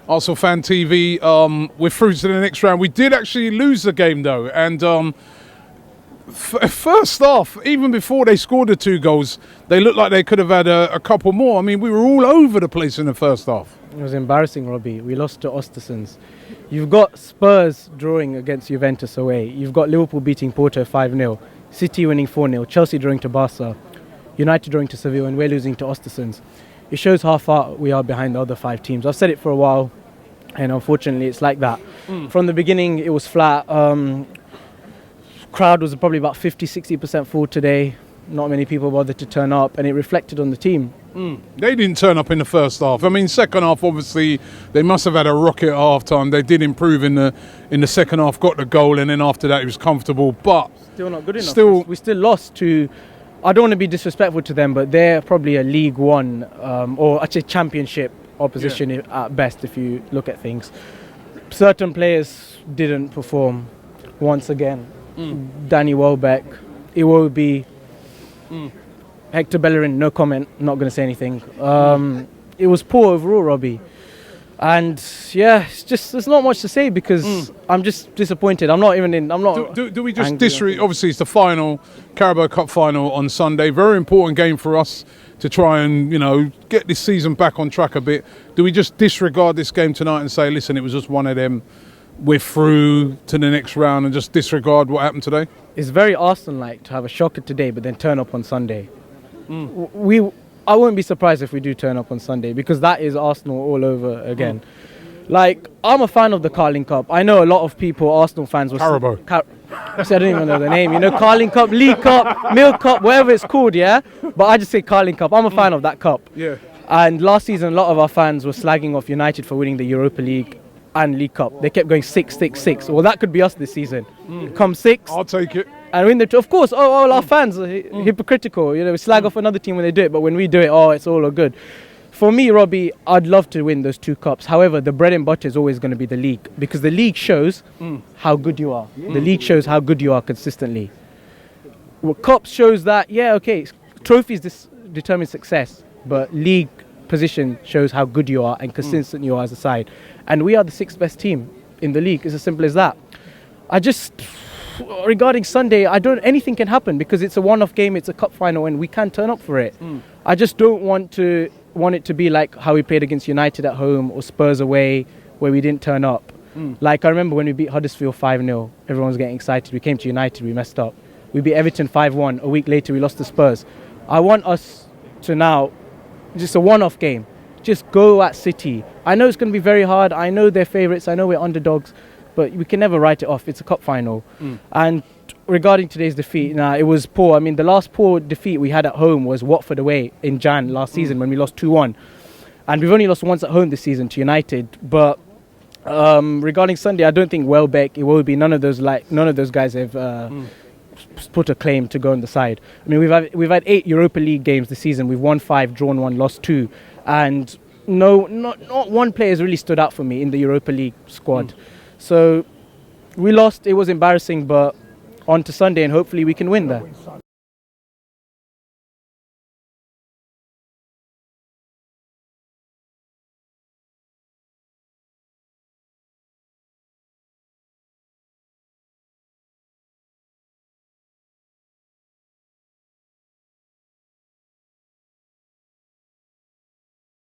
ArsenalFanTV. We're through to the next round. We did actually lose the game though, and first half, even before they scored the 2 goals, they looked like they could have had a couple more. I mean, we were all over the place in the first half. It was embarrassing, Robbie. We lost to Östersunds. You've got Spurs drawing against Juventus away. You've got Liverpool beating Porto 5-0. City winning 4-0. Chelsea drawing to Barca. United drawing to Seville, and we're losing to Östersunds. It shows how far we are behind the other 5 teams. I've said it for a while, and unfortunately it's like that. From the beginning it was flat. Crowd was probably about 50-60% full today. Not many people bothered to turn up, and it reflected on the team. They didn't turn up in the first half. I mean, second half, obviously, they must have had a rocket at half-time. They did improve in the second half, got the goal, and then after that it was comfortable. But still not good enough. We still lost to, I don't want to be disrespectful to them, but they're probably a League One or actually Championship opposition at best if you look at things. Certain players didn't perform once again. Danny Welbeck, Iwobi, Hector Bellerin, no comment, not going to say anything. It was poor overall, Robbie. And yeah, there's not much to say because I'm just disappointed. I'm not. Do we just disregard? Obviously, it's the final, Carabao Cup final on Sunday. Very important game for us to try and, get this season back on track a bit. Do we just disregard this game tonight and say, listen, it was just one of them, we're through to the next round, and just disregard what happened today? It's very Arsenal-like to have a shocker today but then turn up on Sunday. I won't be surprised if we do turn up on Sunday because that is Arsenal all over again. Like, I'm a fan of the Carling Cup. I know a lot of people, Arsenal fans, will Carabao. I don't even know the name. Carling Cup, League Cup, Milk Cup, whatever it's called, yeah? But I just say Carling Cup. I'm a fan of that cup. Yeah. And last season, a lot of our fans were slagging off United for winning the Europa League and League Cup. They kept going 6, 6, 6. Well, that could be us this season. Come 6. I'll take it. And win the of course, all our fans are hypocritical. We slag off another team when they do it, but when we do it, it's all good. For me, Robbie, I'd love to win those 2 cups. However, the bread and butter is always going to be the league because the league shows how good you are. The league shows how good you are consistently. Well, cups shows that, trophies determine success, but league position shows how good you are and consistent you are as a side. And we are the 6th best team in the league. It's as simple as that. Regarding Sunday, anything can happen because it's a one-off game, it's a cup final, and we can turn up for it. I just don't want it to be like how we played against United at home or Spurs away, where we didn't turn up. Like, I remember when we beat Huddersfield 5-0, everyone was getting excited. We came to United, we messed up. We beat Everton 5-1. A week later, we lost to Spurs. I want us to now, just a one-off game, just go at City. I know it's going to be very hard. I know they're favourites. I know we're underdogs. But we can never write it off. It's a cup final. And regarding today's defeat, it was poor. I mean, the last poor defeat we had at home was Watford away in Jan last season when we lost 2-1. And we've only lost once at home this season to United. But regarding Sunday, I don't think Welbeck, Iwobi, none of those guys have put a claim to go on the side. I mean, we've had 8 Europa League games this season. We've won 5, drawn 1, lost 2. And not one player has really stood out for me in the Europa League squad. So we lost. It was embarrassing, but on to Sunday, and hopefully we can win there.